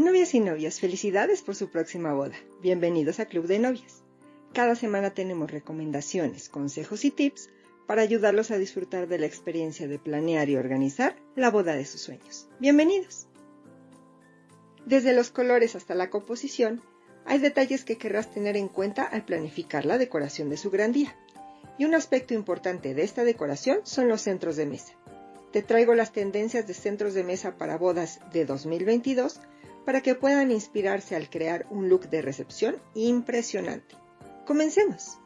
Novias y novios, felicidades por su próxima boda. Bienvenidos a Club de Novias. Cada semana tenemos recomendaciones, consejos y tips para ayudarlos a disfrutar de la experiencia de planear y organizar la boda de sus sueños. Bienvenidos. Desde los colores hasta la composición, hay detalles que querrás tener en cuenta al planificar la decoración de su gran día. Y un aspecto importante de esta decoración son los centros de mesa. Te traigo las tendencias de centros de mesa para bodas de 2022 para que puedan inspirarse al crear un look de recepción impresionante. ¡Comencemos!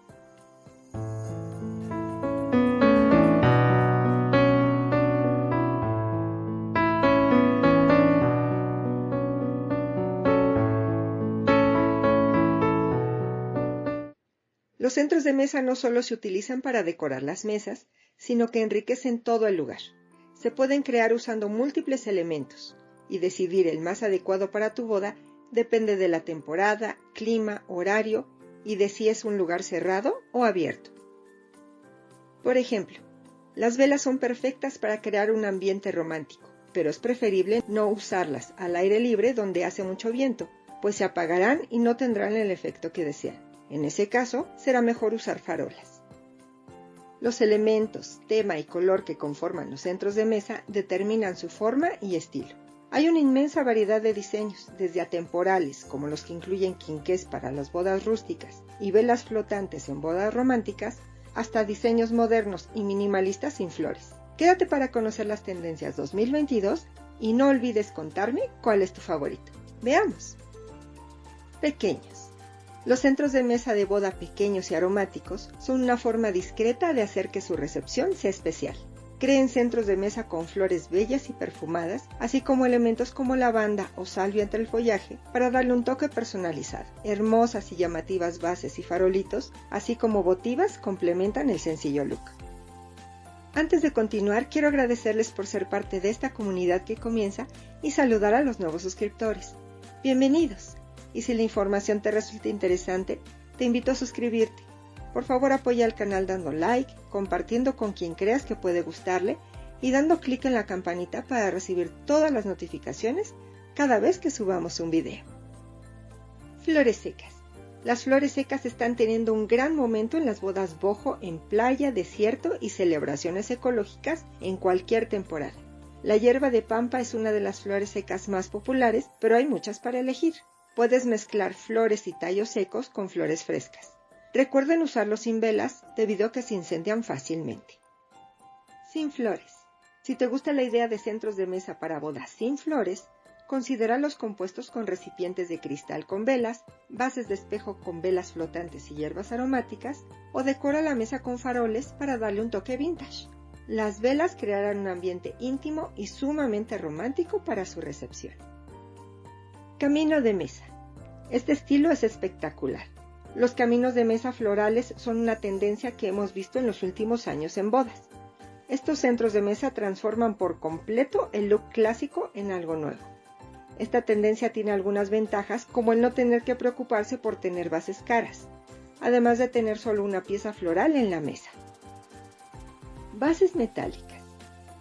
Los centros de mesa no solo se utilizan para decorar las mesas, sino que enriquecen todo el lugar. Se pueden crear usando múltiples elementos, y decidir el más adecuado para tu boda depende de la temporada, clima, horario y de si es un lugar cerrado o abierto. Por ejemplo, las velas son perfectas para crear un ambiente romántico, pero es preferible no usarlas al aire libre donde hace mucho viento, pues se apagarán y no tendrán el efecto que desean. En ese caso, será mejor usar farolas. Los elementos, tema y color que conforman los centros de mesa determinan su forma y estilo. Hay una inmensa variedad de diseños, desde atemporales, como los que incluyen quinqués para las bodas rústicas y velas flotantes en bodas románticas, hasta diseños modernos y minimalistas sin flores. Quédate para conocer las tendencias 2022 y no olvides contarme cuál es tu favorito. Veamos. Pequeños. Los centros de mesa de boda pequeños y aromáticos son una forma discreta de hacer que su recepción sea especial. Creen centros de mesa con flores bellas y perfumadas, así como elementos como lavanda o salvia entre el follaje para darle un toque personalizado. Hermosas y llamativas bases y farolitos, así como votivas, complementan el sencillo look. Antes de continuar, quiero agradecerles por ser parte de esta comunidad que comienza y saludar a los nuevos suscriptores. Bienvenidos, y si la información te resulta interesante, te invito a suscribirte. Por favor, apoya al canal dando like, compartiendo con quien creas que puede gustarle y dando clic en la campanita para recibir todas las notificaciones cada vez que subamos un video. Flores secas. Las flores secas están teniendo un gran momento en las bodas boho en playa, desierto y celebraciones ecológicas en cualquier temporada. La hierba de pampa es una de las flores secas más populares, pero hay muchas para elegir. Puedes mezclar flores y tallos secos con flores frescas. Recuerden usarlos sin velas debido a que se incendian fácilmente. Sin flores. Si te gusta la idea de centros de mesa para bodas sin flores, considera los compuestos con recipientes de cristal con velas, bases de espejo con velas flotantes y hierbas aromáticas, o decora la mesa con faroles para darle un toque vintage. Las velas crearán un ambiente íntimo y sumamente romántico para su recepción. Camino de mesa. Este estilo es espectacular. Los caminos de mesa florales son una tendencia que hemos visto en los últimos años en bodas. Estos centros de mesa transforman por completo el look clásico en algo nuevo. Esta tendencia tiene algunas ventajas, como el no tener que preocuparse por tener bases caras, además de tener solo una pieza floral en la mesa. Bases metálicas.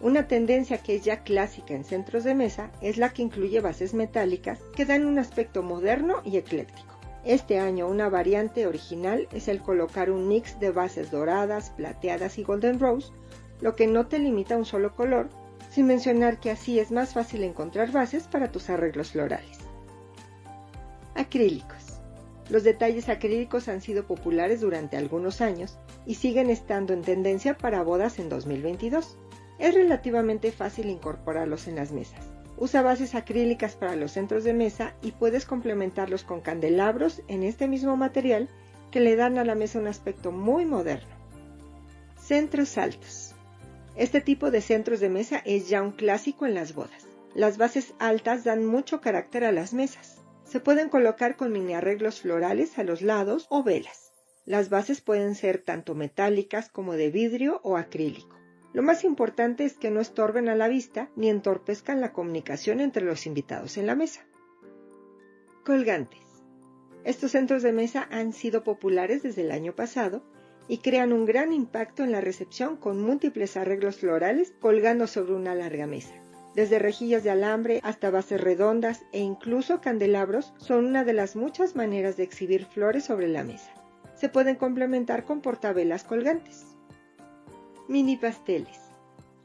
Una tendencia que es ya clásica en centros de mesa es la que incluye bases metálicas que dan un aspecto moderno y ecléctico. Este año una variante original es el colocar un mix de bases doradas, plateadas y golden rose, lo que no te limita a un solo color, sin mencionar que así es más fácil encontrar bases para tus arreglos florales. Acrílicos. Los detalles acrílicos han sido populares durante algunos años y siguen estando en tendencia para bodas en 2022. Es relativamente fácil incorporarlos en las mesas. Usa bases acrílicas para los centros de mesa y puedes complementarlos con candelabros en este mismo material que le dan a la mesa un aspecto muy moderno. Centros altos. Este tipo de centros de mesa es ya un clásico en las bodas. Las bases altas dan mucho carácter a las mesas. Se pueden colocar con mini arreglos florales a los lados o velas. Las bases pueden ser tanto metálicas como de vidrio o acrílico. Lo más importante es que no estorben a la vista ni entorpezcan la comunicación entre los invitados en la mesa. Colgantes. Estos centros de mesa han sido populares desde el año pasado y crean un gran impacto en la recepción con múltiples arreglos florales colgando sobre una larga mesa. Desde rejillas de alambre hasta bases redondas e incluso candelabros son una de las muchas maneras de exhibir flores sobre la mesa. Se pueden complementar con portavelas colgantes. Mini pasteles.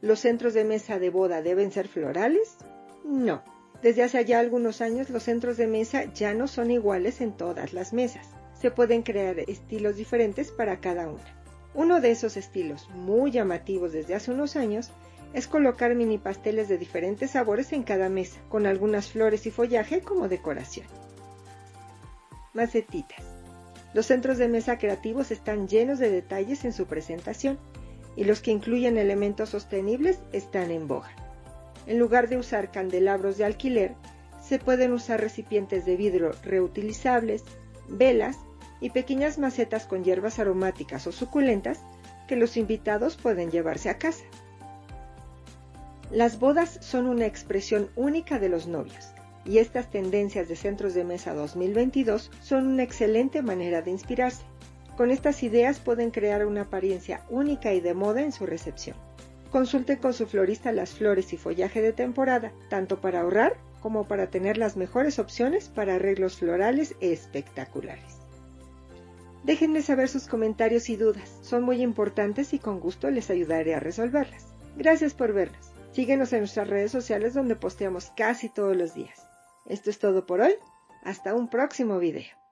¿Los centros de mesa de boda deben ser florales? No. Desde hace ya algunos años los centros de mesa ya no son iguales en todas las mesas. Se pueden crear estilos diferentes para cada una. Uno de esos estilos muy llamativos desde hace unos años es colocar mini pasteles de diferentes sabores en cada mesa, con algunas flores y follaje como decoración. Macetitas. Los centros de mesa creativos están llenos de detalles en su presentación, y los que incluyen elementos sostenibles están en boga. En lugar de usar candelabros de alquiler, se pueden usar recipientes de vidrio reutilizables, velas y pequeñas macetas con hierbas aromáticas o suculentas que los invitados pueden llevarse a casa. Las bodas son una expresión única de los novios, y estas tendencias de centros de mesa 2022 son una excelente manera de inspirarse. Con estas ideas pueden crear una apariencia única y de moda en su recepción. Consulte con su florista las flores y follaje de temporada, tanto para ahorrar como para tener las mejores opciones para arreglos florales espectaculares. Déjenme saber sus comentarios y dudas, son muy importantes y con gusto les ayudaré a resolverlas. Gracias por vernos. Síguenos en nuestras redes sociales donde posteamos casi todos los días. Esto es todo por hoy. Hasta un próximo video.